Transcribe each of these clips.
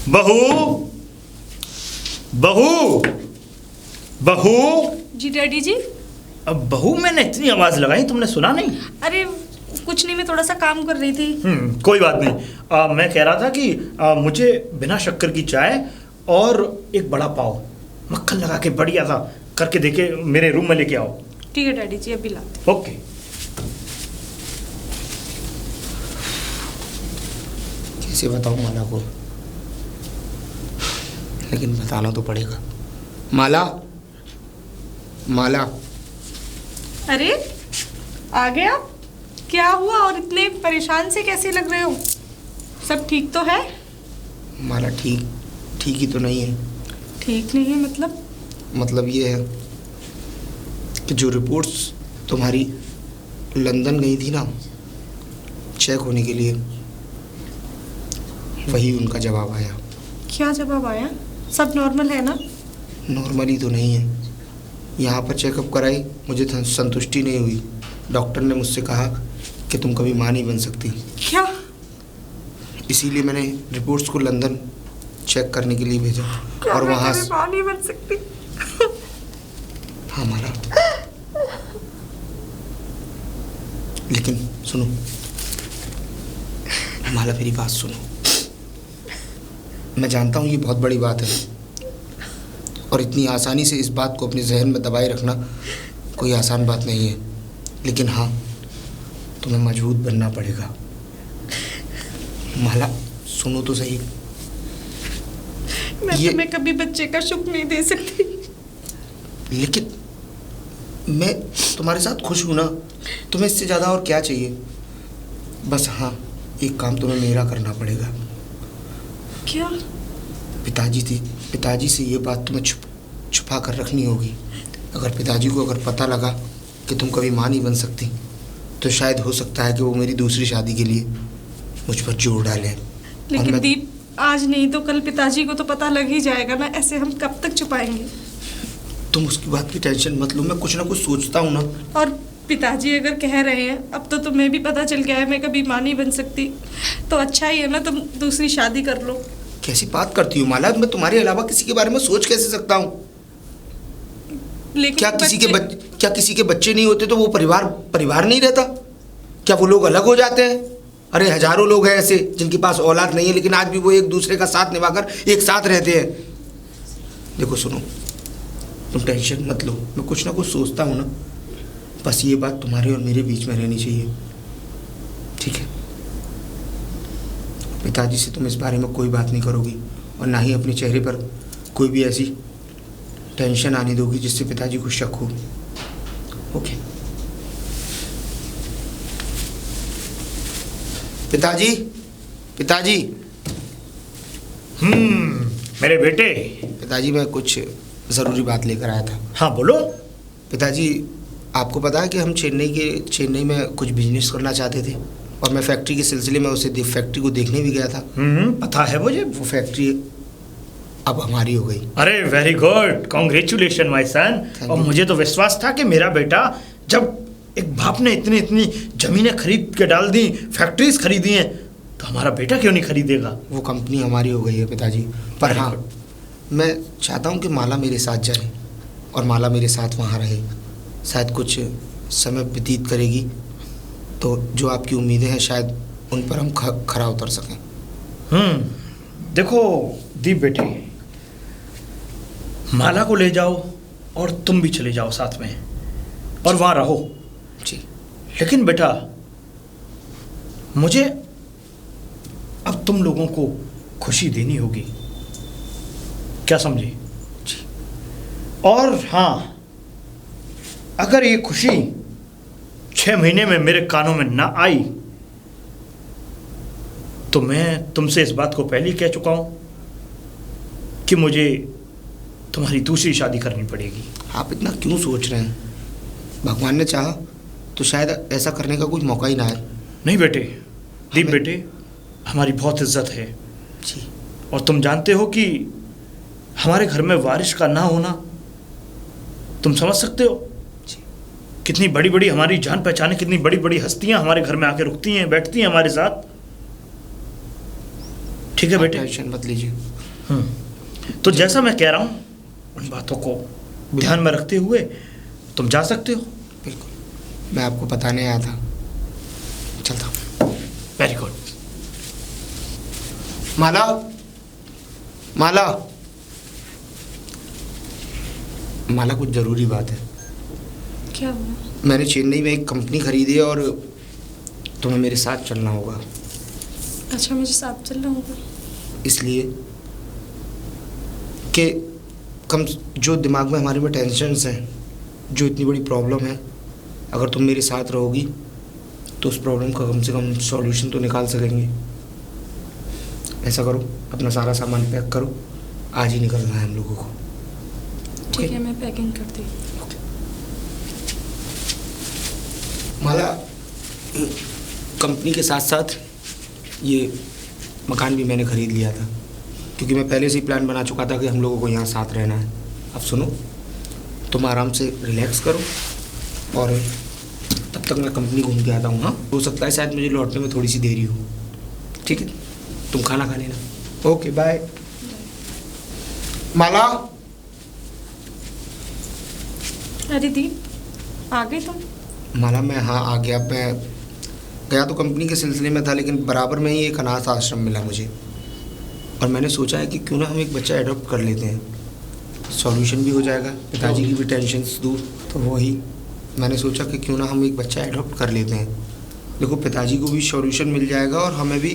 बहू, बहू, बहू। जी डैडी जी। अब बहू, मैंने इतनी आवाज लगाई, तुमने सुना नहीं? अरे कुछ नहीं, मैं थोड़ा सा काम कर रही थी। कोई बात नहीं। मैं कह रहा था कि मुझे बिना शक्कर की चाय और एक बड़ा पाव मक्खन लगा के बढ़िया सा करके देके मेरे रूम में लेके आओ। ठीक है डैडी जी, अभी लाते। ओके। कैसे बताऊं माला को, लेकिन बताना तो पड़ेगा। माला, माला। अरे आ गए आप? क्या हुआ और इतने परेशान से कैसे लग रहे हो? सब ठीक तो है? माला ठीक ठीक ही तो नहीं है। ठीक नहीं है मतलब? मतलब ये है कि जो रिपोर्ट्स तुम्हारी लंदन गई थी ना चेक होने के लिए, वही उनका जवाब आया। क्या जवाब आया? सब नॉर्मल है ना? नॉर्मली तो नहीं है। यहाँ पर चेकअप कराई, मुझे संतुष्टि नहीं हुई। डॉक्टर ने मुझसे कहा कि तुम कभी माँ नहीं बन सकती। क्या? इसीलिए मैंने रिपोर्ट्स को लंदन चेक करने के लिए भेजा। क्या और मैं वहाँ कभी माँ नहीं बन सकती? हाँ माला, लेकिन सुनो माला, मेरी बात सुनो। मैं जानता हूँ ये बहुत बड़ी बात है और इतनी आसानी से इस बात को अपने जहन में दबाए रखना कोई आसान बात नहीं है, लेकिन हाँ, तुम्हें मजबूत बनना पड़ेगा। माला सुनो तो सही। मैं तुम्हें कभी बच्चे का सुख नहीं दे सकती। लेकिन मैं तुम्हारे साथ खुश हूं ना, तुम्हें इससे ज़्यादा और क्या चाहिए? बस हाँ, एक काम तुम्हें मेरा करना पड़ेगा। क्या? पिताजी से ये बात तुम्हें छुपा कर रखनी होगी। अगर पिताजी को पता लगा कि तुम कभी माँ नहीं बन सकती, तो शायद हो सकता है कि वो मेरी दूसरी शादी के लिए मुझ पर जोर डालें। लेकिन दीप, आज नहीं तो कल पिताजी को तो पता लग ही जाएगा ना। ऐसे हम कब तक छुपाएंगे? तुम उसकी बात की टेंशन मत लो, मैं कुछ ना कुछ सोचता हूँ ना। और पिताजी अगर कह रहे हैं, अब तो तुम्हें भी पता चल गया है मैं कभी माँ नहीं बन सकती, तो अच्छा ही है ना, तुम दूसरी शादी कर लो। कैसी बात करती हो माला? मैं तुम्हारे अलावा किसी के बारे में सोच कैसे सकता हूँ? लेकिन क्या किसी के बच्चे नहीं होते तो वो परिवार नहीं रहता? क्या वो लोग अलग हो जाते हैं? अरे हजारों लोग हैं ऐसे जिनके पास औलाद नहीं है, लेकिन आज भी वो एक दूसरे का साथ निभाकर एक साथ रहते हैं। देखो सुनो, तुम टेंशन मत लो, मैं कुछ ना कुछ सोचता हूँ ना। बस ये बात तुम्हारे और मेरे बीच में रहनी चाहिए, ठीक है? पिताजी से तुम इस बारे में कोई बात नहीं करोगी और ना ही अपने चेहरे पर कोई भी ऐसी टेंशन आने दोगी जिससे पिताजी को शक हो। ओके? पिताजी। मेरे बेटे। पिताजी, मैं कुछ ज़रूरी बात लेकर आया था। हाँ बोलो। पिताजी, आपको पता है कि हम चेन्नई में कुछ बिजनेस करना चाहते थे और मैं फैक्ट्री के सिलसिले में फैक्ट्री को देखने भी गया था। पता है मुझे। वो फैक्ट्री अब हमारी हो गई। अरे very good, congratulation my son. और मुझे तो विश्वास था कि मेरा बेटा, जब एक बाप ने इतनी जमीनें खरीद के डाल दी, फैक्ट्रीज खरीदी हैं, तो हमारा बेटा क्यों नहीं खरीदेगा? वो कंपनी हमारी हो गई है पिताजी। पर हाँ, मैं चाहता हूँ कि माला मेरे साथ जाए और माला मेरे साथ वहाँ रहे। शायद कुछ समय व्यतीत करेगी तो जो आपकी उम्मीदें हैं शायद उन पर हम खरा उतर सकें। देखो दीप बेटे, माला को ले जाओ और तुम भी चले जाओ साथ में और वहाँ रहो जी। लेकिन बेटा, मुझे अब तुम लोगों को खुशी देनी होगी, क्या समझे? जी। और हाँ, अगर ये खुशी 6 महीने में मेरे कानों में ना आई तो मैं तुमसे इस बात को पहले ही कह चुका हूं कि मुझे तुम्हारी दूसरी शादी करनी पड़ेगी। आप इतना क्यों सोच रहे हैं? भगवान ने चाहा तो शायद ऐसा करने का कोई मौका ही ना आए। नहीं बेटे, दीप बेटे, हमारी बहुत इज्जत है जी। और तुम जानते हो कि हमारे घर में वारिस का ना होना, तुम समझ सकते हो जी। कितनी बड़ी बड़ी हमारी जान पहचाने, कितनी बड़ी बड़ी हस्तियां हमारे घर में आके रुकती हैं, बैठती हैं हमारे साथ। ठीक है बेटे, टेंशन मत लीजिए। तो जैसा मैं कह रहा हूँ उन बातों को ध्यान में रखते हुए तुम जा सकते हो। बिल्कुल, मैं आपको बताने आया था, चलता हूँ। Very good. माला, माला, माला, कुछ ज़रूरी बात है। क्या हुआ? मैंने चेन्नई में एक कंपनी खरीदी है और तुम्हें मेरे साथ चलना होगा। अच्छा, मुझे साथ चलना होगा? इसलिए कि कम जो दिमाग में हमारे में टेंशन्स हैं, जो इतनी बड़ी प्रॉब्लम है, अगर तुम मेरे साथ रहोगी तो उस प्रॉब्लम का कम से कम सॉल्यूशन तो निकाल सकेंगे। ऐसा करो, अपना सारा सामान पैक करो, आज ही निकलना है हम लोगों को। ठीक है, मैं पैकिंग करती हूँ। माला, कंपनी के साथ साथ ये मकान भी मैंने ख़रीद लिया था, क्योंकि मैं पहले से ही प्लान बना चुका था कि हम लोगों को यहाँ साथ रहना है। अब सुनो, तुम आराम से रिलैक्स करो और तब तक मैं कंपनी घूम के आता हूँ। हाँ, हो सकता है शायद मुझे लौटने में थोड़ी सी देरी हो। ठीक है, तुम खाना खा लेना। Okay, bye. माला, अरे दीप, आ गए तुम? माला, मैं हाँ आ गया। मैं गया तो कंपनी के सिलसिले में था, लेकिन बराबर में ही एक अनाथ आश्रम मिला मुझे, और मैंने सोचा है कि क्यों ना हम एक बच्चा एडॉप्ट कर लेते हैं, सॉल्यूशन भी हो जाएगा, पिताजी की भी टेंशन्स दूर। तो वही मैंने सोचा कि क्यों ना हम एक बच्चा एडॉप्ट कर लेते हैं। देखो, पिताजी को भी सॉल्यूशन मिल जाएगा और हमें भी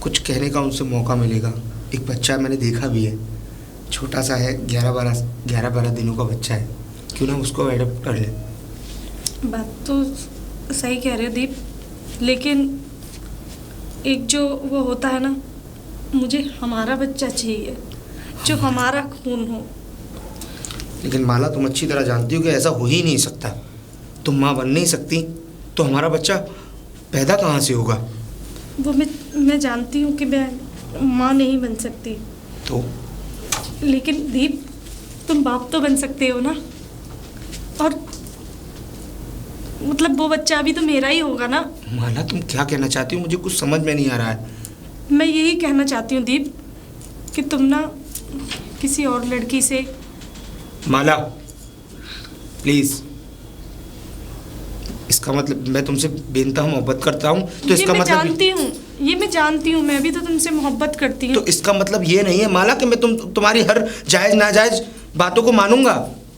कुछ कहने का उनसे मौका मिलेगा। एक बच्चा मैंने देखा भी है, छोटा सा है, 11-12 दिनों का बच्चा है, क्यों ना उसको एडॉप्ट कर ले। बात तो सही कह रहे हो दीप, लेकिन एक जो वो होता है ना, मुझे हमारा बच्चा चाहिए जो हमारा खून हो। लेकिन माला, तुम अच्छी तरह जानती हो कि ऐसा हो ही नहीं सकता। तुम माँ बन नहीं सकती, तो हमारा बच्चा पैदा कहाँ से होगा? वो मैं जानती हूँ कि मैं माँ नहीं बन सकती, तो लेकिन दीप, तुम बाप तो बन सकते हो ना। और मतलब वो बच्चा अभी तो मेरा ही होगा ना। माला, तुम क्या कहना चाहती हो? मुझे कुछ समझ में नहीं आ रहा है। मैं यही कहना चाहती हूँ दीप कि तुम ना किसी और लड़की से। माला, प्लीज़, इसका मतलब मैं तुमसे बेइंतहा मोहब्बत करता हूँ, तो इसका मतलब ये मैं जानती हूँ, मैं भी तो तुमसे मोहब्बत करती हूँ। तो इसका मतलब ये नहीं है माला कि मैं तुम्हारी हर जायज़ नाजायज़ बातों को मानूंगा।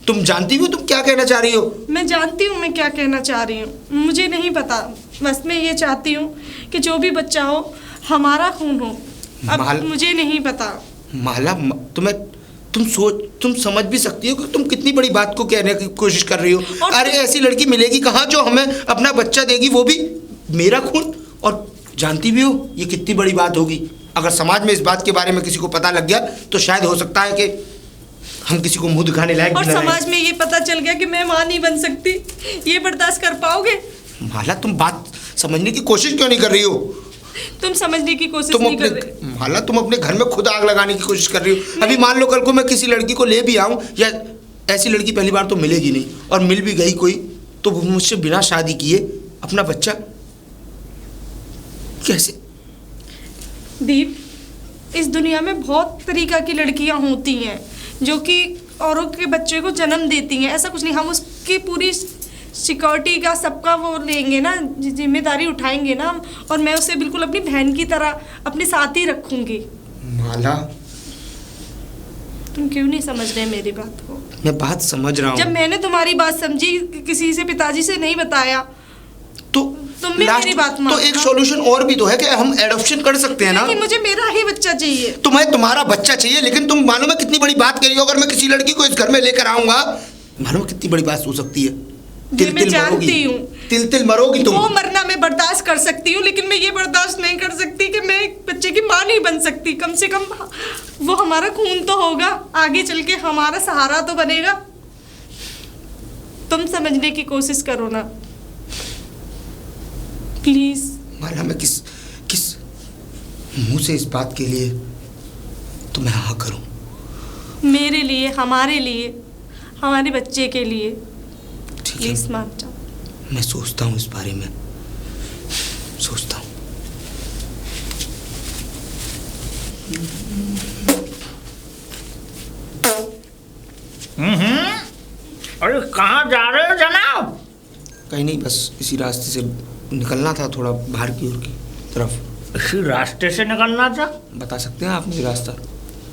तुम जानती हो तुम क्या कहना चाह रही हो? मैं जानती हूँ मैं क्या कहना चाह रही हूँ, मुझे नहीं पता, बस मैं ये चाहती हूँ कि जो भी बच्चा हो हमारा खून हो। अब मुझे नहीं पता। माला, तुम समझ भी सकती हो कि तुम कितनी बड़ी बात को कहने की कोशिश कर रही हो। अरे ऐसी लड़की मिलेगी कहाँ जो हमें अपना बच्चा देगी, वो भी मेरा खून। और जानती भी हो ये कितनी बड़ी बात होगी। अगर समाज में इस बात के बारे में किसी को पता लग गया तो शायद हो सकता है कि हम किसी को मुंह दिखाने लायक और समाज में ये पता चल गया कि मैं माँ नहीं बन सकती, ये बर्दाश्त कर पाओगे? माला, तुम बात समझने की कोशिश क्यों नहीं कर रही हो? तुम समझने की कोशिश नहीं कर रहे। माला, तुम अपने घर में खुद आग लगाने की कोशिश कर रही हो। अभी मान लो कल को मैं किसी लड़की को ले भी आऊं, या ऐसी लड़की पहली बार तो मिलेगी नहीं, और मिल भी गई कोई तो वो मुझसे बिना शादी किए अपना बच्चा कैसे? दीप, इस दुनिया में बहुत तरीका की लड़कियां होती हैं जो कि औरों के बच्चे को जन्म देती हैं। ऐसा कुछ नहीं, हम उसकी पूरी सिक्योरिटी का सबका वो लेंगे ना, जिम्मेदारी उठाएंगे ना, और मैं उसे बिल्कुल अपनी बहन की तरह अपने साथ ही रखूंगी। माला, तुम क्यों नहीं समझ रहे मेरी बात को? मैं बात समझ रहा हूँ। जब मैंने तुम्हारी बात समझी, किसी से पिताजी से नहीं बताया, तो तुम भी मेरी बात मानो। तो एक सॉल्यूशन और भी तो है कि हम एडॉप्शन कर सकते हैं ना। नहीं, मुझे मेरा ही बच्चा चाहिए। तुम्हें तुम्हारा बच्चा चाहिए, लेकिन तुम मालूम है कितनी बड़ी बात करी हो? अगर मैं किसी लड़की को इस घर में लेकर आऊंगा, मालूम है कितनी बड़ी बात हो सकती है? मैं जानती हूँ, तिल मरोगी तुम। वो मरना मैं बर्दाश्त कर सकती हूँ, लेकिन मैं ये बर्दाश्त नहीं कर सकती कि मैं एक बच्चे की माँ नहीं बन सकती। कम से कम वो हमारा खून तो होगा, आगे चल के हमारा सहारा तो बनेगा। तुम समझने की कोशिश करो ना प्लीज। माला, मैं किस मुंह से इस बात के लिए तुम्हें हाँ करूं? मेरे लिए, हमारे लिए, हमारे बच्चे के लिए प्लीज मान जाओ। मैं सोचता हूँ इस बारे में, सोचता हूँ। अरे कहाँ जा रहे हो जनाब? कहीं नहीं, बस इसी रास्ते से निकलना था, थोड़ा बाहर की ओर की तरफ। इसी रास्ते से निकलना था? बता सकते हैं आप मुझे रास्ता?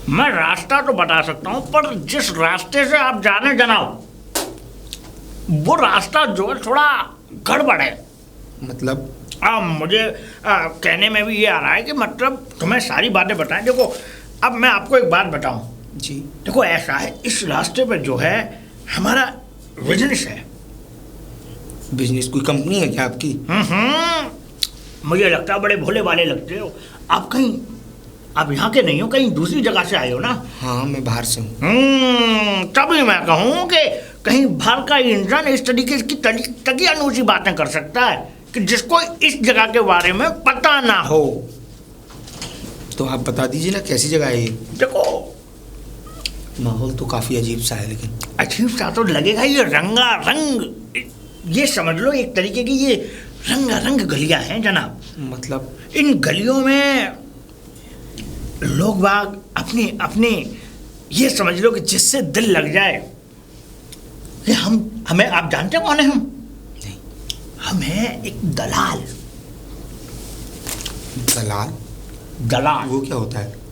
मैं रास्ता तो बता सकता हूँ, पर जिस रास्ते से आप जा रहे हैं जनाब, वो रास्ता जो है थोड़ा गड़बड़ है। मतलब? मुझे कहने में भी ये आ रहा है कि मतलब तुम्हें सारी बातें बताएं। देखो, अब मैं आपको एक बात बताऊं। जी। देखो ऐसा है, इस रास्ते पे जो है हमारा बिजनेस है। बिजनेस? कोई कंपनी है क्या आपकी? मुझे लगता है बड़े भोले वाले लगते हो आप। कहीं आप यहाँ के नहीं हो, कहीं दूसरी जगह से आए हो ना? हाँ, मैं बाहर से हूँ। तभी मैं कहूँ कि कहीं बाहर का इंसान इस तरीके की तकी अनूठी बातें कर सकता है कि जिसको इस जगह के बारे में पता ना हो। तो आप बता दीजिए ना, कैसी जगह है ये? देखो, माहौल तो काफी अजीब सा है, लेकिन अजीब सा तो लगेगा। ये रंगा रंग, ये समझ लो एक तरीके की ये रंगारंग गलियां हैं जनाब। मतलब? इन गलियों में लोग बाग अपने अपने, ये समझ लो कि जिससे दिल लग जाए कि हमें आप जानते कौन है हम? नहीं। हम हैं एक दलाल। दलाल? दलाल वो क्या होता है?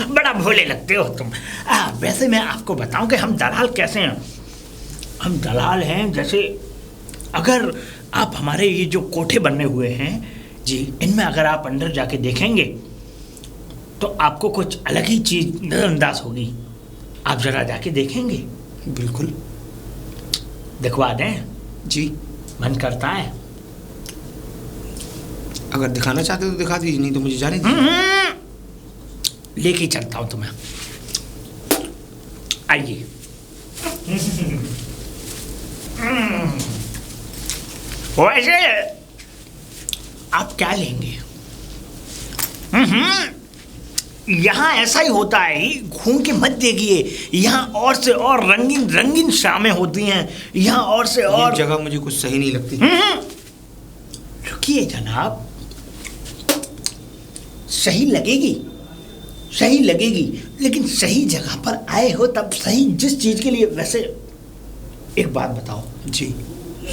बड़ा भोले लगते हो तुम। वैसे मैं आपको बताऊं कि हम दलाल कैसे हैं। हम दलाल हैं जैसे, अगर आप हमारे ये जो कोठे बने हुए हैं जी, इनमें अगर आप अंदर जाके देखेंगे तो आपको कुछ अलग ही चीज नजरअंदाज होगी। आप जरा जाके देखेंगे? बिल्कुल। दिखवा दें? जी। मन करता है। अगर दिखाना चाहते तो दिखा दीजिए, नहीं तो मुझे जाने दीजिए। लेके चलता हूं तुम्हें, आइए। वैसे आप क्या लेंगे? यहाँ ऐसा ही होता है, घूम के मत देखिए। यहाँ और से और रंगीन रंगीन शामें होती हैं। यहाँ और से और ये जगह मुझे कुछ सही नहीं लगती। रुकिए जनाब, सही लगेगी, सही लगेगी, लेकिन सही जगह पर आए हो तब सही, जिस चीज के लिए। वैसे एक बात बताओ जी,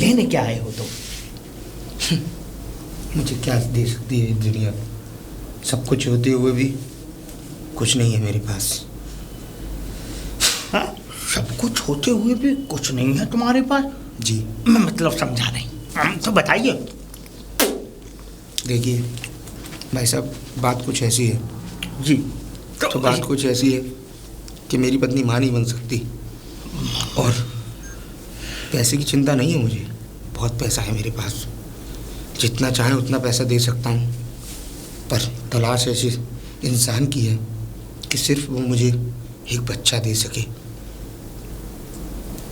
लेने क्या आए हो तुम? मुझे क्या दे सकती है दुनिया? सब कुछ होते हुए भी कुछ नहीं है मेरे पास। हाँ, सब कुछ होते हुए भी कुछ नहीं है तुम्हारे पास? जी। मैं मतलब समझा नहीं, तो बताइए। देखिए भाई साहब, बात कुछ ऐसी है जी। तो बात कुछ ऐसी है कि मेरी पत्नी मां नहीं बन सकती, और पैसे की चिंता नहीं है मुझे। बहुत पैसा है मेरे पास, जितना चाहे उतना पैसा दे सकता हूँ, पर तलाश ऐसे इंसान की है कि सिर्फ वो मुझे एक बच्चा दे सके।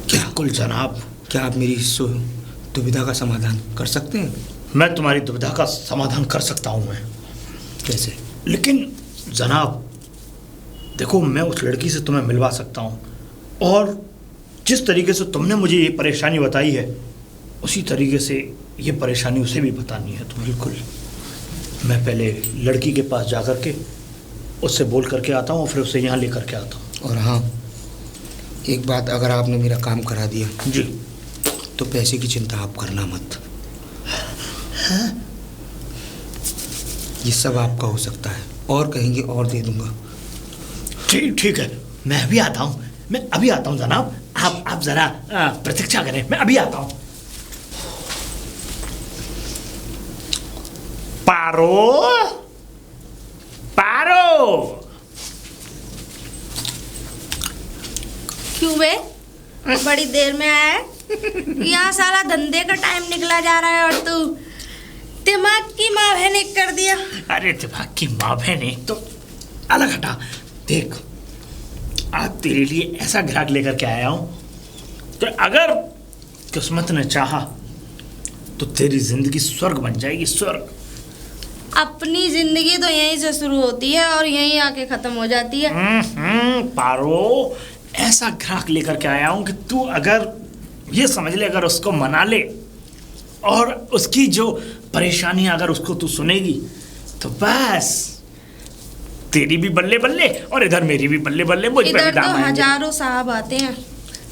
क्या? बिल्कुल जनाब। क्या आप मेरी इस दुविधा का समाधान कर सकते हैं? मैं तुम्हारी दुविधा का समाधान कर सकता हूँ। मैं कैसे? लेकिन जनाब देखो, मैं उस लड़की से तुम्हें मिलवा सकता हूँ, और जिस तरीके से तुमने मुझे ये परेशानी बताई है उसी तरीके से ये परेशानी उसे भी बतानी है। तो बिल्कुल, मैं पहले लड़की के पास जा कर के उससे बोल करके आता हूँ, फिर उसे यहाँ लेकर के आता हूँ। और हाँ, एक बात, अगर आपने मेरा काम करा दिया जी, तो पैसे की चिंता आप करना मत। हाँ? ये सब आपका हो सकता है, और कहेंगे और दे दूंगा। ठीक है, मैं अभी आता हूँ, मैं अभी आता हूँ जनाब। आप जरा प्रतीक्षा करें, मैं अभी आता हूँ। पारो, पारो। क्यों बे, बड़ी देर में आया है? यहाँ सारा धंधे का टाइम निकला जा रहा है और तू दिमाग की माँ बहन कर दिया। अरे दिमाग की माँ बहन तो अलग हटा। देख, आज तेरे लिए ऐसा ग्राहक लेकर के आया हूँ तो अगर किस्मत ने चाहा तो तेरी जिंदगी स्वर्ग बन जाएगी, स्वर्ग। अपनी जिंदगी तो यहीं से शुरू होती है और यहीं आके खत्म हो जाती है। पारो, ऐसा ग्राहक लेकर के आया हूँ कि तू अगर ये समझ ले, अगर उसको मना ले और उसकी जो परेशानी अगर उसको तू सुनेगी तो बस तेरी भी बल्ले बल्ले और इधर मेरी भी बल्ले बल्ले, मुझ पे भी इधर तो दाम आएंगे। हजारों साहब आते हैं,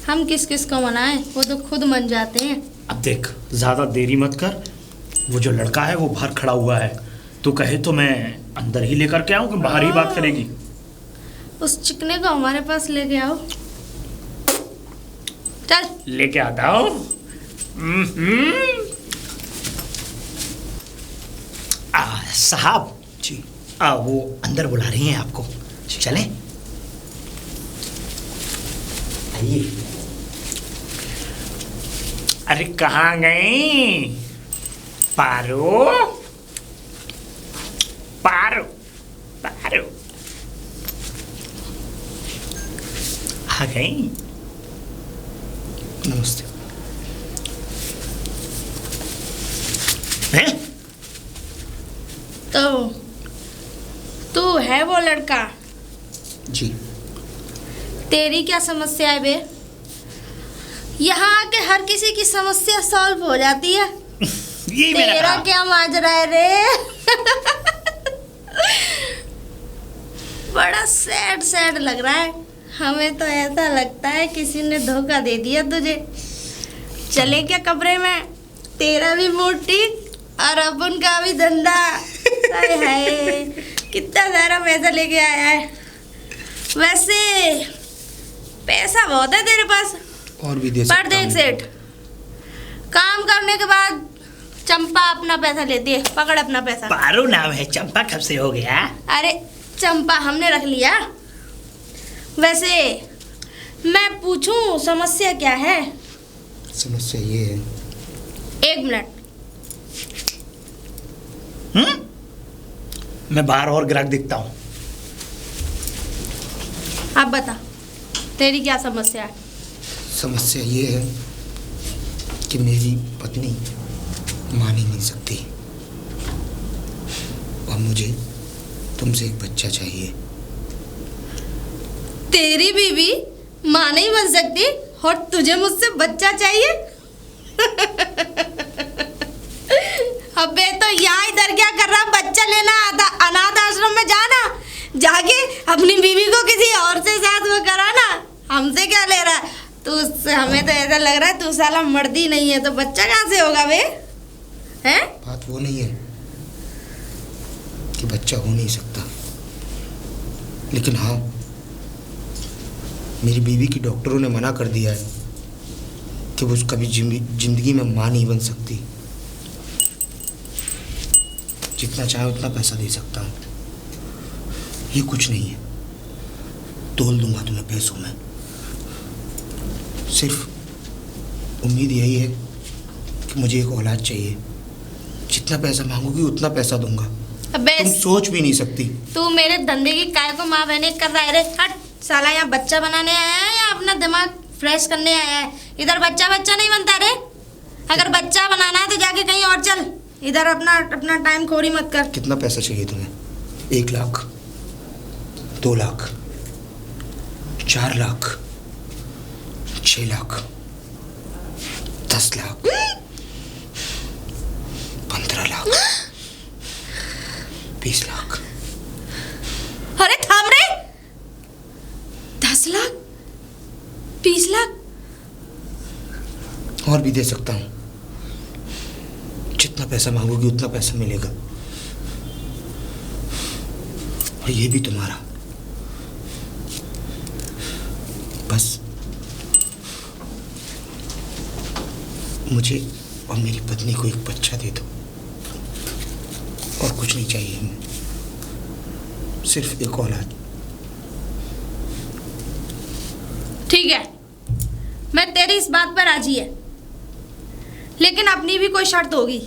हम किस किस को मनाएं, वो तो खुद मन जाते हैं। अब देख, ज्यादा देरी मत कर, वो जो लड़का है वो बाहर खड़ा हुआ है, तू कहे तो मैं अंदर ही लेकर के आऊं कि बाहर ही बात करेगी? उस चिकने को हमारे पास लेके आओ, चल। लेके आता हूं। साहब जी वो अंदर बुला रही हैं आपको, चलें? आइए। अरे कहाँ गई पारो? पारो पारो आ गई। नमस्ते। हैं? तो तू है वो लड़का? जी तेरी क्या समस्या है बे? यहाँ आके हर किसी की समस्या सॉल्व हो जाती है। यही मेरा तेरा काम। क्या माजरा है रे? बड़ा सैड सैड लग रहा है, हमें तो ऐसा लगता है किसी ने धोखा दे दिया तुझे। चले क्या कमरे में, तेरा भी मूड ठीक और अपन का भी धंधा। हाय हाय, कितना सारा पैसा लेके आया है। वैसे पैसा बहुत है तेरे पास, और भी दे पर सकता देख हूँ। सेठ, काम करने के बाद चंपा अपना पैसा लेती है, पकड़ अपना पैसा। पारो नाम है, चंपा कब से हो गया? अरे चंपा हमने रख लिया। वैसे मैं पूछूं समस्या क्या है? समस्या ये है, 1 मिनट। मैं बाहर और ग्राहक दिखता हूँ। अब बता, तेरी क्या समस्या है? समस्या ये है कि मेरी पत्नी मान ही नहीं सकती और मुझे तुमसे एक बच्चा चाहिए। तेरी बीवी मां नहीं बन सकती और तुझे मुझसे बच्चा चाहिए? अबे तो यहाँ इधर क्या कर रहा? बच्चा लेना अनाथ आश्रम में जाना, जाके अपनी बीवी को किसी और से साथ वो कराना। हमसे क्या ले रहा है तू? हमें तो ऐसा लग रहा है तू साला मर्दी नहीं है, तो बच्चा कहाँ से होगा बे? हैं? बात वो नहीं है कि बच्चा हो नहीं सकता, लेकिन हाँ, मेरी बीवी की डॉक्टरों ने मना कर दिया है कि वो कभी जिंदगी में मां नहीं बन सकती। जितना चाहे उतना पैसा दे सकता हूँ, ये कुछ नहीं है, तोल दूंगा तुम्हें पैसों में। सिर्फ उम्मीद यही है कि मुझे एक औलाद चाहिए, जितना पैसा मांगोगी उतना पैसा दूंगा। अबे तुम सोच भी नहीं सकती। तू मेरे धंधे की काय को माँ बहने कर रहा है रे? हट साला, यहाँ बच्चा बनाने आया है या अपना दिमाग फ्रेश करने आया है? इधर बच्चा बच्चा नहीं बनता रे। अगर बच्चा बनाना है तो जाके कहीं और चल, इधर अपना टाइम खोरी मत कर। कितना पैसा चाहिए तुम्हें? 1 लाख, 2 लाख, 4 लाख, 6 लाख, 10 लाख, 15 लाख, 20 लाख। अरे थाम रे, 10 लाख, 20 लाख और भी दे सकता हूँ, जितना पैसा मांगोगी उतना पैसा मिलेगा, और ये भी तुम्हारा। बस मुझे और मेरी पत्नी को एक बच्चा दे दो, और कुछ नहीं चाहिए हमें, सिर्फ एक औलाद। ठीक है, मैं तेरी इस बात पर राजी है, लेकिन अपनी भी कोई शर्त होगी।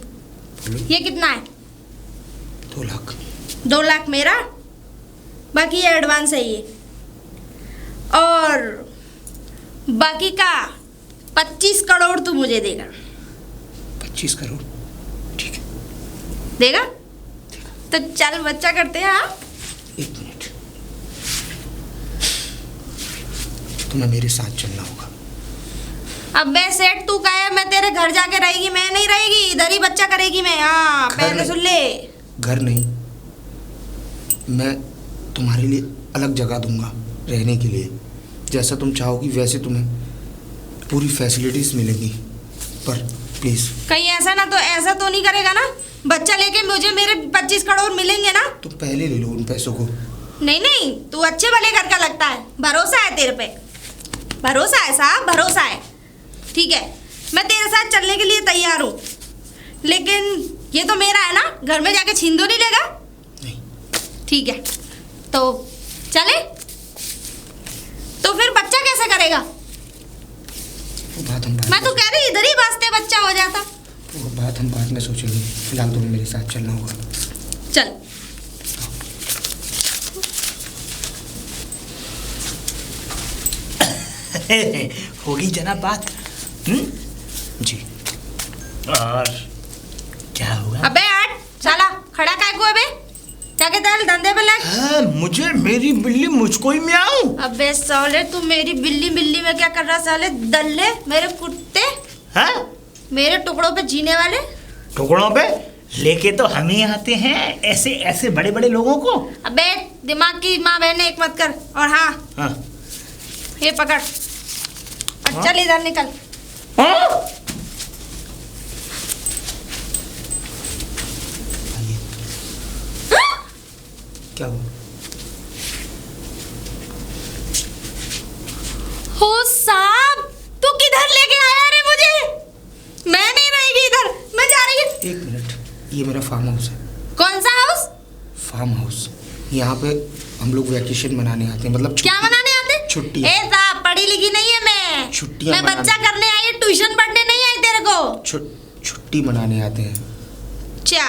ये कितना है? 2 लाख। 2 लाख मेरा, बाकी ये एडवांस है ये, और बाकी का 25 करोड़ तू मुझे देगा। 25 करोड़? ठीक है। देगा? तो चल बच्चा करते हैं। हाँ, 1 मिनट, तुम्हें मेरे साथ चलना होगा। अब बे सेठ, तू कहे मैं तेरे घर जाके रहेगी? मैं नहीं रहेगी, इधर ही बच्चा करेगी मैं। हाँ, घर पहले नहीं। सुन ले। घर नहीं, मैं तुम्हारे लिए अलग जगह दूंगा रहने के लिए, जैसा तुम चाहोगी वैसे तुम्हें पूरी फैसिलिटीज मिलेगी, पर प्लीज। कहीं ऐसा तो नहीं करेगा ना? बच्चा लेके मुझे मेरे 25 करोड़ मिलेंगे ना? तुम पहले ले लो उन पैसों को। नहीं, तू अच्छे भले घर का लगता है, भरोसा है तेरे पे, भरोसा है साहब, भरोसा है। ठीक है, मैं तेरे साथ चलने के लिए तैयार हूँ, लेकिन ये तो मेरा है ना, घर में जाके छीन तो नहीं लेगा? नहीं। ठीक है, तो चले? तो फिर बच्चा कैसे करेगा? वो बात हम मैं तो कह रही इधर ही वास्ते बच्चा हो जाता। वो बात हम बाद में सोचेंगे, फिलहाल तुम्हें मेरे साथ चलना होगा। चल। होगी जनाब बात। जी। और क्या हुआ? अबे हट साला, खड़ा काय को है बे? जाके तेरे धंधे पे लग। हाँ, मुझे मेरी बिल्ली मुझको ही म्याऊं। अबे साले, तू मेरी बिल्ली में क्या कर रहा साले? दल्ले, मेरे कुत्ते, हाँ? मेरे टुकड़ों पे जीने वाले। टुकड़ों पे लेके तो हम ही आते हैं ऐसे ऐसे बड़े बड़े लोगों को। अबे दिमाग की माँ बहने एक मत कर। और हाँ, ये पकड़ और चल इधर निकल। क्या हुआ? हो साहब, तू किधर लेके आया रे मुझे? मैं नहीं रहेगी इधर, मैं जा रही हूँ। एक मिनट, ये मेरा फार्म हाउस है। कौन सा हाउस? Farm house. यहाँ पे हम लोग वैकेशन मनाने आते हैं, मतलब क्या मनाने आते? छुट्टी। ए साहब, पढ़ी लिखी नहीं है मैं। छुट्टियां मैं बच्चा करने आई हूँ, ट्यूशन पढ़ने नहीं आई तेरे को। छुट्टी मनाने आते हैं। क्या?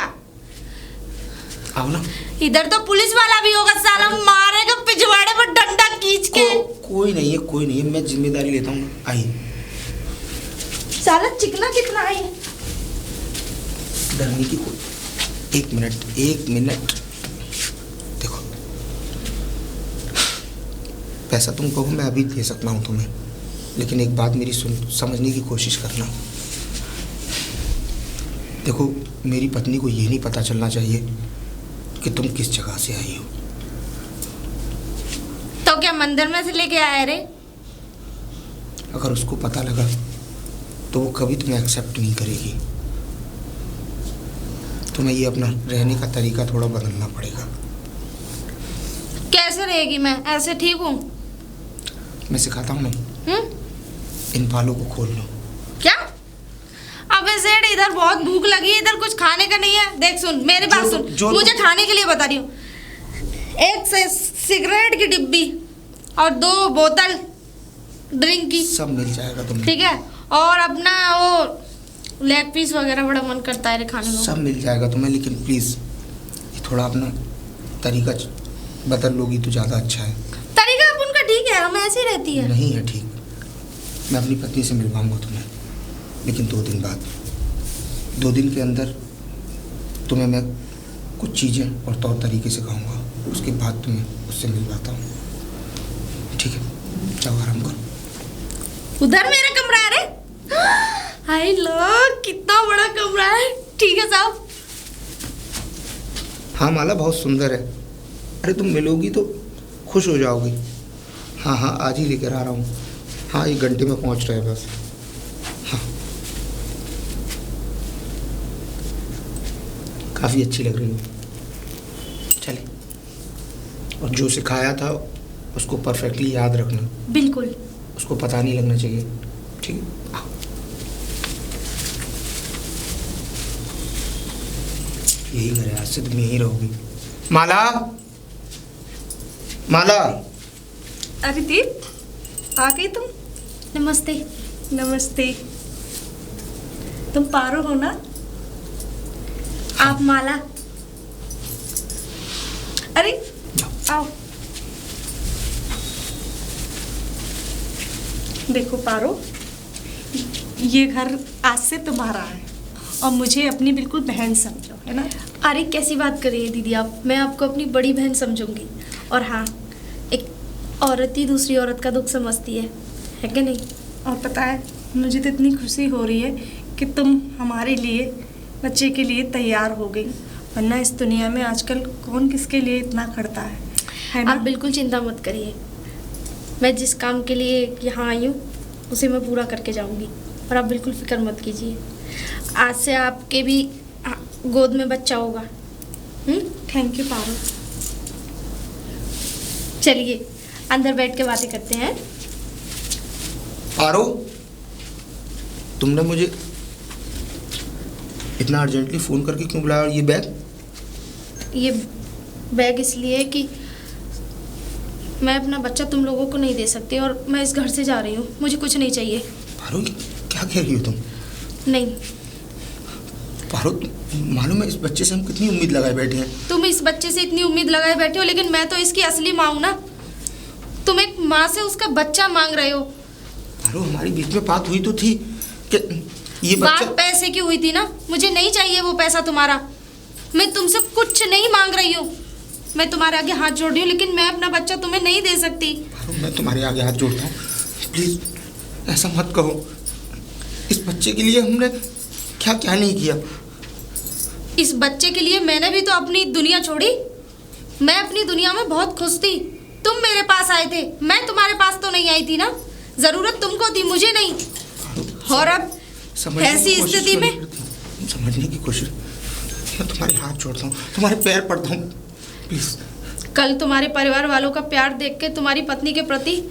आओ ना। इधर तो पुलिस वाला भी होगा साला, मारेगा पिछवाड़े पर डंडा खींच के। कोई नहीं है, मैं जिम्मेदारी लेता हूँ। आइए। साला चिकना कितना है? डरने की कोई। एक मिनट देखो, पैसा तुम कहो मैं अभी दे सकता हूँ तुम्हें, लेकिन एक बात मेरी समझने की कोशिश करना। देखो, मेरी पत्नी को ये नहीं पता चलना चाहिए कि तुम किस जगह से आई हो। तो क्या मंदिर में से लेके आए रे? अगर उसको पता लगा तो वो कभी तुम्हें एक्सेप्ट नहीं करेगी। तुम्हें ये अपना रहने का तरीका थोड़ा बदलना पड़ेगा। कैसे रहेगी मैं? ऐसे ठीक हूँ। मैं सिखाता हूँ ना। इन बालों को खोल लो। क्या? अबे सेठ, इधर बहुत भूख लगी है, इधर कुछ खाने का नहीं है। देख सुन, मेरी बात सुन, मुझे खाने के लिए बता रही हूँ। एक सिगरेट की डिब्बी और 2 बोतल ड्रिंक की। सब मिल जाएगा तुम्हें। ठीक है, और अपना वो लेग पीस वगैरह बड़ा मन करता है रे खाने को। सब मिल जाएगा तुम्हें, लेकिन प्लीज़ ये थोड़ा अपना तरीका बदल लोगी तो ज़्यादा अच्छा है। तरीका अपन का ठीक है, हम ऐसे ही रहती है। नहीं है ठीक। मैं अपनी पत्नी से मिलवाऊंगा तुम्हें, लेकिन 2 दिन बाद। 2 दिन के अंदर तुम्हें मैं कुछ चीज़ें और तौर तरीके सिखाऊंगा, उसके बाद तुम्हें उससे मिलवाता हूँ। ठीक है, जाओ आराम करो। उधर मेरा कमरा है रे। हाय लो, कितना बड़ा कमरा है। ठीक है साहब। हाँ माला, बहुत सुंदर है। अरे तुम मिलोगी तो खुश हो जाओगी। हाँ, आज ही लेकर आ रहा हूँ। हाँ, 1 घंटे में पहुँच रहे हैं बस। हाँ, काफ़ी अच्छी लग रही हो। चले, और जो सिखाया था उसको परफेक्टली याद रखना। बिल्कुल। उसको पता नहीं लगना चाहिए। ठीक है, आओ। यही घर है, आज से तुम यहीं रहोगी। माला, अरे दीप, आ गई तुम? नमस्ते। नमस्ते। तुम पारो हो ना? आप माला। अरे आओ। देखो पारो, ये घर आज से तुम्हारा है और मुझे अपनी बिल्कुल बहन समझो, है ना? अरे कैसी बात कर रही है दीदी आप? मैं आपको अपनी बड़ी बहन समझूंगी। और हाँ, एक औरत ही दूसरी औरत का दुख समझती है कि नहीं? और पता है, मुझे तो इतनी खुशी हो रही है कि तुम हमारे लिए, बच्चे के लिए तैयार हो गई, वरना इस दुनिया में आजकल कौन किसके लिए इतना करता है। है ना? आप बिल्कुल चिंता मत करिए। मैं जिस काम के लिए यहाँ आई हूँ उसे मैं पूरा करके जाऊँगी, और आप बिल्कुल फिक्र मत कीजिए। आज से आपके भी गोद में बच्चा होगा। थैंक यू पारो। चलिए अंदर बैठ के बातें करते हैं। पारो, तुमने मुझे इतना अर्जेंटली फ़ोन करके क्यों बुलाया? और ये बैग? ये बैग इसलिए है कि मैं अपना बच्चा तुम लोगों को नहीं दे सकती, और मैं इस घर से जा रही हूँ। मुझे कुछ नहीं चाहिए। पारो, क्या कह रही हो तुम? नहीं, पारो, मालूम है इस बच्चे से हम कितनी उम्मीद लगाए बैठे हैं। तुम इस बच्चे से इतनी उम्मीद लगाए बैठे हो, लेकिन मैं तो इसकी असली माँ हूँ ना। तुम एक माँ से उसका बच्चा मांग रहे हो। पारो, हमारी बीच में बात हुई तो थी कि ये बच्चा। बात पैसे की हुई थी ना। मुझे नहीं चाहिए वो पैसा तुम्हारा। मैं तुमसे कुछ नहीं मांग रही हूँ। मैं तुम्हारे आगे हाथ जोड़ रही हूँ, लेकिन मैं अपना बच्चा तुम्हें नहीं दे सकती। पारो, मैं तुम्हारे आगे हाथ जोड़ता हूँ, प्लीज ऐसा मत कहो। इस बच्चे के लिए हमने क्या क्या नहीं किया। इस बच्चे के लिए मैंने भी तो अपनी दुनिया छोड़ी। मैं अपनी दुनिया में बहुत खुश थी। तुम मेरे पास आए थे, मैं तुम्हारे पास तो नहीं आई थी ना। जरूरत तुमको थी, मुझे नहीं। और अब ऐसी स्थिति में समझने की कोशिश। मैं तुम्हारे हाथ जोड़ता हूँ, तुम्हारे पैर पड़ता हूँ, प्लीज। कल तुम्हारे परिवार वालों का प्यार देख के तुम्हारी पत्नी के प्रति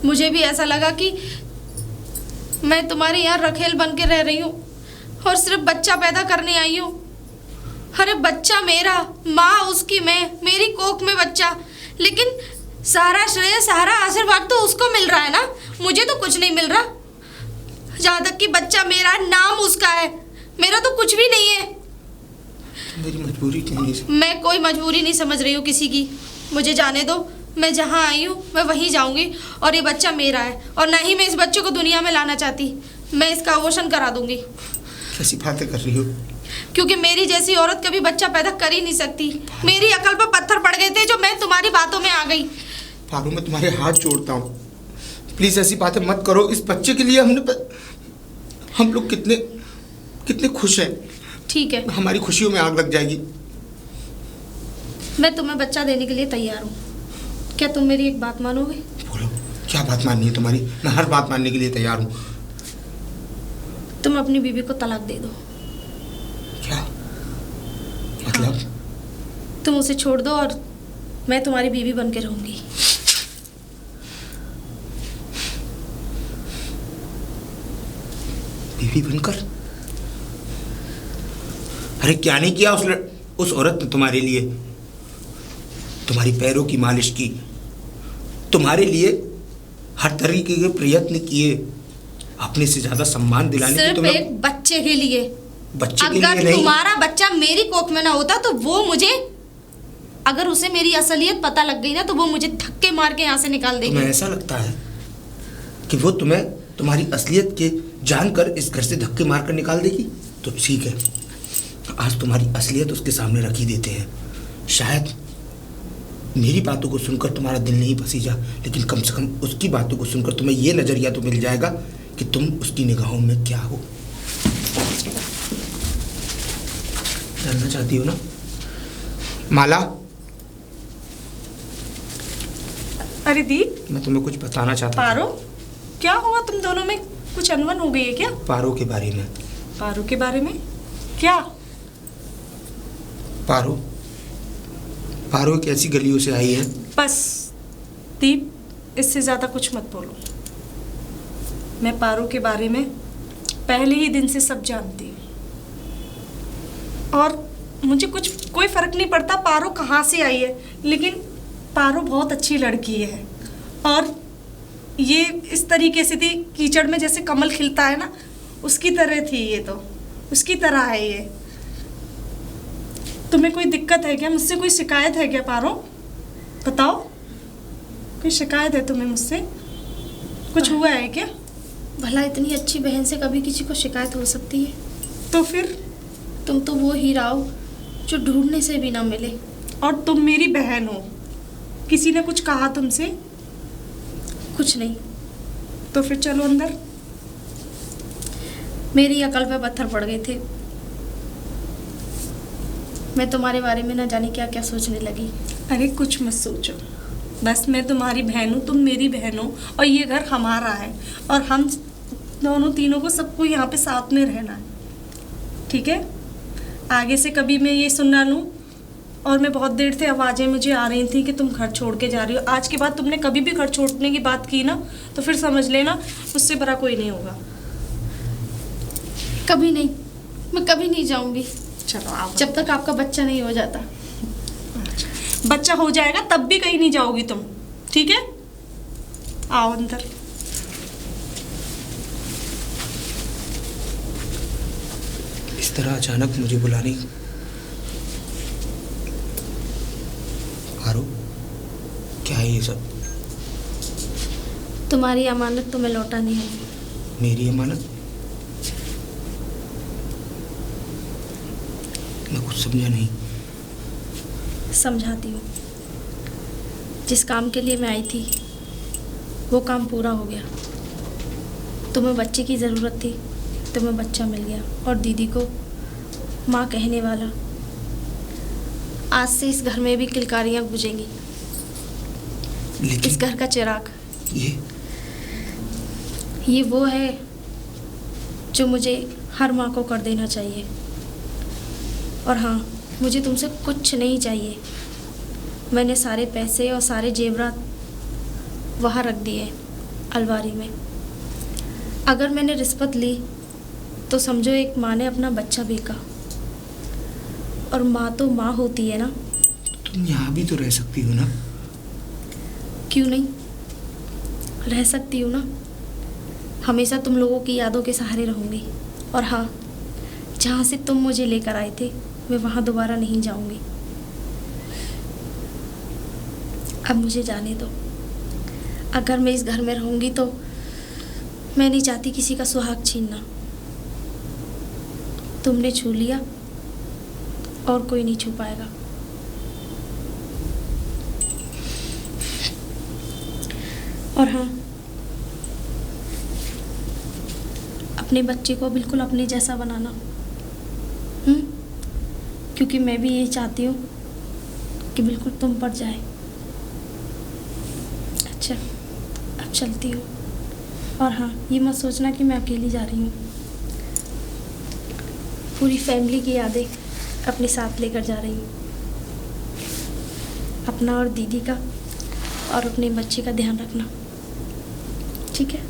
मुझे भी ऐसा लगा कि मैं तुम्हारे यहाँ रखेल बन के रह रही हूँ और सिर्फ बच्चा पैदा करने आई हूँ। अरे बच्चा मेरा, माँ उसकी मैं, मेरी कोख में बच्चा। लेकिन सारा श्रेय, सारा आशीर्वाद तो उसको मिल रहा है ना, मुझे तो कुछ नहीं मिल रहा। जहाँ तक कि बच्चा मेरा, नाम उसका है, मेरा तो कुछ भी नहीं है। मेरी मजबूरी क्यों नहीं? मैं कोई मजबूरी नहीं समझ रही हूँ किसी की। मुझे जाने दो। मैं जहाँ आई हूँ मैं वहीं जाऊँगी, और ये बच्चा मेरा है। और ना ही मैं इस बच्चे को दुनिया में लाना चाहती। मैं इसका अबॉर्शन करा दूंगी। कैसी बातें कर रही हो? क्योंकि मेरी जैसी औरत कभी बच्चा पैदा कर ही नहीं सकती। मेरी अकल पर पत्थर पड़ गए थे जो मैं तुम्हारी बातों में आ गई। पारो, मैं तुम्हारे हाथ जोड़ता हूँ, प्लीज ऐसी बातें मत करो। इस बच्चे के लिए हम लोग कितने कितने खुश हैं। ठीक है, हमारी खुशियों में आग लग जाएगी। मैं तुम्हें बच्चा देने के लिए तैयार हूँ। क्या तुम मेरी एक बात मानोगे? बोलो, क्या बात माननी है तुम्हारी? मैं हर बात मानने के लिए तैयार हूँ। तुम अपनी बीवी को तलाक दे दो। क्या मतलब? तुम उसे छोड़ दो और मैं तुम्हारी बीवी बन के रहूंगी। बीवी बनकर? अरे क्या नहीं किया उस औरत ने तुम्हारे लिए? तुम्हारी पैरों की मालिश की, तुम्हारे लिए हर तरीके के प्रयत्न किए, अपने से ज्यादा सम्मान दिलाने की। सिर्फ एक बच्चे के लिए। बच्चे के लिए अगर नहीं। तुम्हारा बच्चा मेरी कोख में ना होता तो वो मुझे, अगर उसे मेरी असलियत पता लग गई ना तो वो मुझे धक्के मार के यहाँ से निकाल देगी। तुम्हें ऐसा लगता है कि वो तुम्हें तुम्हारी असलियत के जानकर इस घर से धक्के मारकर निकाल देगी? तो ठीक है, आज तुम्हारी असलियत उसके सामने रख ही देते हैं। शायद मेरी बातों को सुनकर तुम्हारा दिल नहीं पसीजा, लेकिन कम से कम उसकी बातों को सुनकर तुम्हें ये नजरिया तो मिल जाएगा कि तुम उसकी निगाहों में क्या हो। जानना चाहती हो ना माला? अरे दीप, मैं तुम्हें कुछ बताना चाहता था। पारो, क्या हुआ? तुम दोनों में कुछ अनबन हो गई है क्या? पारो के बारे में। पारो के बारे में? क्या? पारो एक ऐसी गलियों से आई है। बस दीप, इससे ज़्यादा कुछ मत बोलो। मैं पारो के बारे में पहले ही दिन से सब जानती हूँ, और मुझे कोई फ़र्क नहीं पड़ता पारो कहाँ से आई है, लेकिन पारो बहुत अच्छी लड़की है। और ये इस तरीके से थी, कीचड़ में जैसे कमल खिलता है ना, उसकी तरह थी। ये तो उसकी तरह है ये। तुम्हें कोई दिक्कत है क्या? मुझसे कोई शिकायत है क्या पारो? बताओ, कोई शिकायत है तुम्हें मुझसे? कुछ हुआ है क्या? भला इतनी अच्छी बहन से कभी किसी को शिकायत हो सकती है? तो फिर तुम तो वो हीरा हो जो ढूंढने से भी ना मिले। और तुम मेरी बहन हो। किसी ने कुछ कहा तुमसे? कुछ नहीं। तो फिर चलो अंदर। मेरी अकल पे पत्थर पड़ गए थे। मैं तुम्हारे बारे में ना जाने क्या क्या सोचने लगी। अरे कुछ मत सोचो, बस मैं तुम्हारी बहन हूँ, तुम मेरी बहन हो, और ये घर हमारा है, और हम दोनों तीनों को सबको यहाँ पे साथ में रहना है, ठीक है? आगे से कभी मैं ये सुन ना लूँ, और मैं बहुत देर से आवाज़ें मुझे आ रही थी कि तुम घर छोड़ के जा रही हो। आज के बाद तुमने कभी भी घर छोड़ने की बात की ना, तो फिर समझ लेना उससे बड़ा कोई नहीं होगा। कभी नहीं, मैं कभी नहीं जाऊंगी चलो आओ। जब तक आपका बच्चा नहीं हो जाता। बच्चा हो जाएगा तब भी कहीं नहीं जाओगी तुम, ठीक है? आओ अंदर। इस तरह अचानक मुझे बुलाने, आरो क्या है ये सब? तुम्हारी अमानत तुम्हें लौटानी है। मेरी अमानत? मैं कुछ समझा नहीं। समझाती हूँ। जिस काम के लिए मैं आई थी वो काम पूरा हो गया। तुम्हें बच्चे की ज़रूरत थी, तुम्हें बच्चा मिल गया, और दीदी को माँ कहने वाला। आज से इस घर में भी किलकारियाँ गूंजेंगी। लेकिन इस घर का चिराग ये वो है जो मुझे हर माँ को कर देना चाहिए। और हाँ, मुझे तुमसे कुछ नहीं चाहिए। मैंने सारे पैसे और सारे जेवरात वहाँ रख दिए अलमारी में। अगर मैंने रिश्वत ली तो समझो एक माँ ने अपना बच्चा बेचा, और माँ तो माँ होती है ना। तुम यहाँ भी तो रह सकती हो ना? क्यों नहीं, रह सकती हूँ ना। हमेशा तुम लोगों की यादों के सहारे रहूँगी। और हाँ, जहाँ से तुम मुझे लेकर आए थे मैं वहाँ दोबारा नहीं जाऊँगी। अब मुझे जाने दो। अगर मैं इस घर में रहूँगी तो मैं नहीं चाहती किसी का सुहाग छीनना। तुमने छू लिया और कोई नहीं छू पाएगा। और हाँ, अपने बच्चे को बिल्कुल अपने जैसा बनाना, क्योंकि मैं भी यही चाहती हूँ कि बिल्कुल तुम पर जाए। अच्छा, अब चलती हूँ। और हाँ, ये मत सोचना कि मैं अकेली जा रही हूँ। पूरी फैमिली की यादें अपने साथ लेकर जा रही हूँ। अपना और दीदी का और अपने बच्चे का ध्यान रखना, ठीक है?